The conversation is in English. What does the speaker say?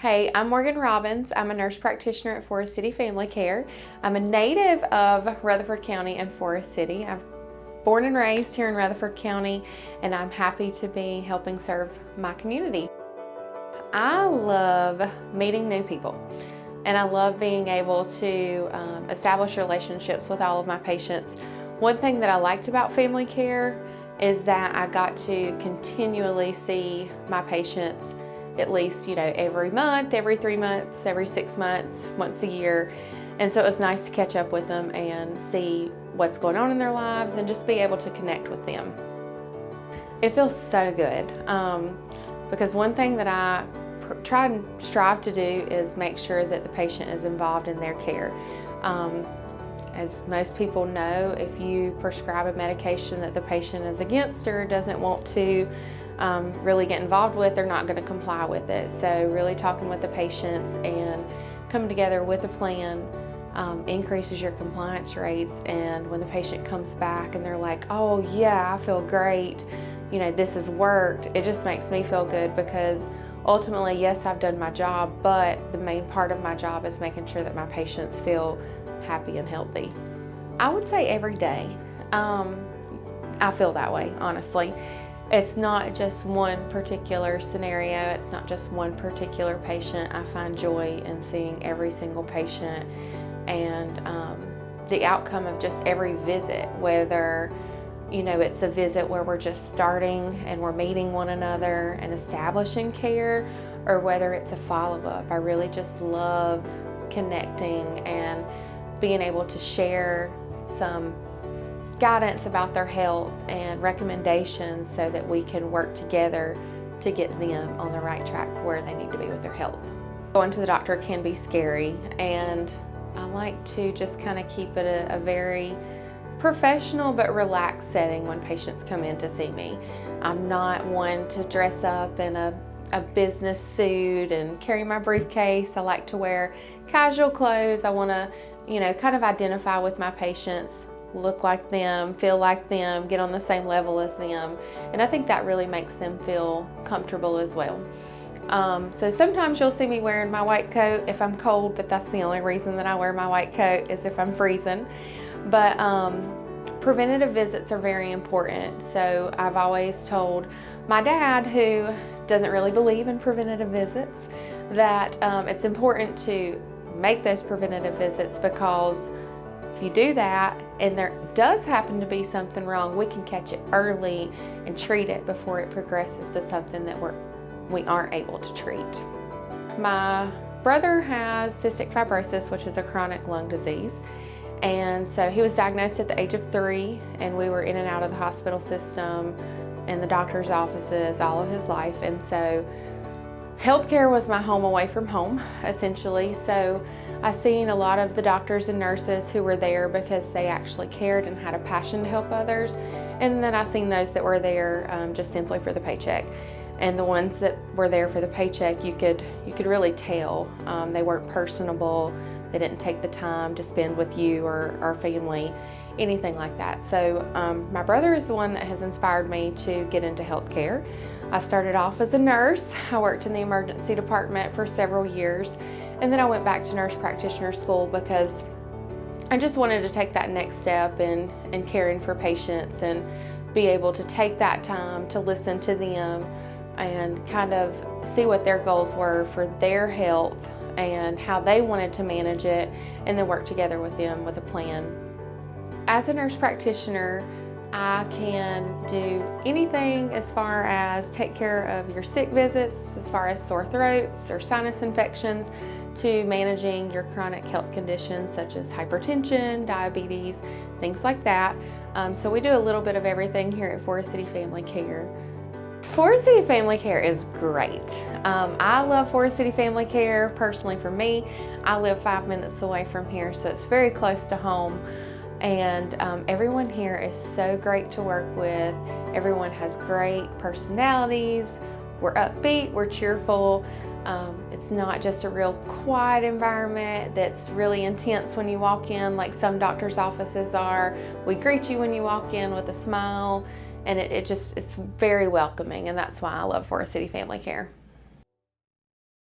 Hey, I'm Morgan Robbins. I'm a nurse practitioner at Forest City Family Care. I'm a native of Rutherford County and Forest City. I'm born and raised here in Rutherford County, and I'm happy to be helping serve my community. I love meeting new people, and I love being able to establish relationships with all of my patients. One thing that I liked about family care is that I got to continually see my patients at least, every month, every 3 months, every 6 months, once a year. And so it was nice to catch up with them and see what's going on in their lives and just be able to connect with them. It feels so good because one thing that I try and strive to do is make sure that the patient is involved in their care. As most people know, if you prescribe a medication that the patient is against or doesn't want to really get involved with, they're not going to comply with it. So really talking with the patients and coming together with a plan increases your compliance rates. And when the patient comes back and they're like, oh yeah, I feel great, this has worked, it just makes me feel good, because ultimately, yes, I've done my job, but the main part of my job is making sure that my patients feel happy and healthy. I would say every day. I feel that way, honestly. It's not just one particular scenario. It's not just one particular patient. I find joy in seeing every single patient and the outcome of just every visit, whether it's a visit where we're just starting and we're meeting one another and establishing care, or whether it's a follow-up. I really just love connecting and being able to share some guidance about their health and recommendations so that we can work together to get them on the right track where they need to be with their health. Going to the doctor can be scary, and I like to just kind of keep it a very professional but relaxed setting when patients come in to see me. I'm not one to dress up in a business suit and carry my briefcase. I like to wear casual clothes. I want to, kind of identify with my patients, look like them, feel like them, get on the same level as them. And I think that really makes them feel comfortable as well. So sometimes you'll see me wearing my white coat if I'm cold, but that's the only reason that I wear my white coat is if I'm freezing. But preventative visits are very important. So I've always told my dad, who doesn't really believe in preventative visits, that it's important to make those preventative visits, because if you do that and there does happen to be something wrong, we can catch it early and treat it before it progresses to something that we aren't able to treat. My brother has cystic fibrosis, which is a chronic lung disease. And so he was diagnosed at the age of 3, and we were in and out of the hospital system and the doctor's offices all of his life. And so healthcare was my home away from home, essentially. So I seen a lot of the doctors and nurses who were there because they actually cared and had a passion to help others. And then I seen those that were there just simply for the paycheck. And the ones that were there for the paycheck, you could really tell they weren't personable. They didn't take the time to spend with you or our family, anything like that. So my brother is the one that has inspired me to get into healthcare. I started off as a nurse. I worked in the emergency department for several years, and then I went back to nurse practitioner school because I just wanted to take that next step in caring for patients and be able to take that time to listen to them and kind of see what their goals were for their health and how they wanted to manage it, and then work together with them with a plan. As a nurse practitioner, I can do anything as far as take care of your sick visits, as far as sore throats or sinus infections, to managing your chronic health conditions such as hypertension, diabetes, things like that. So we do a little bit of everything here at Forest City Family Care. Forest City Family Care is great. I love Forest City Family Care. Personally, for me, I live 5 minutes away from here, so it's very close to home. And everyone here is so great to work with. Everyone has great personalities. We're upbeat, we're cheerful. It's not just a real quiet environment that's really intense when you walk in like some doctors' offices are. We greet you when you walk in with a smile, and it's very welcoming, and that's why I love Forest City Family Care.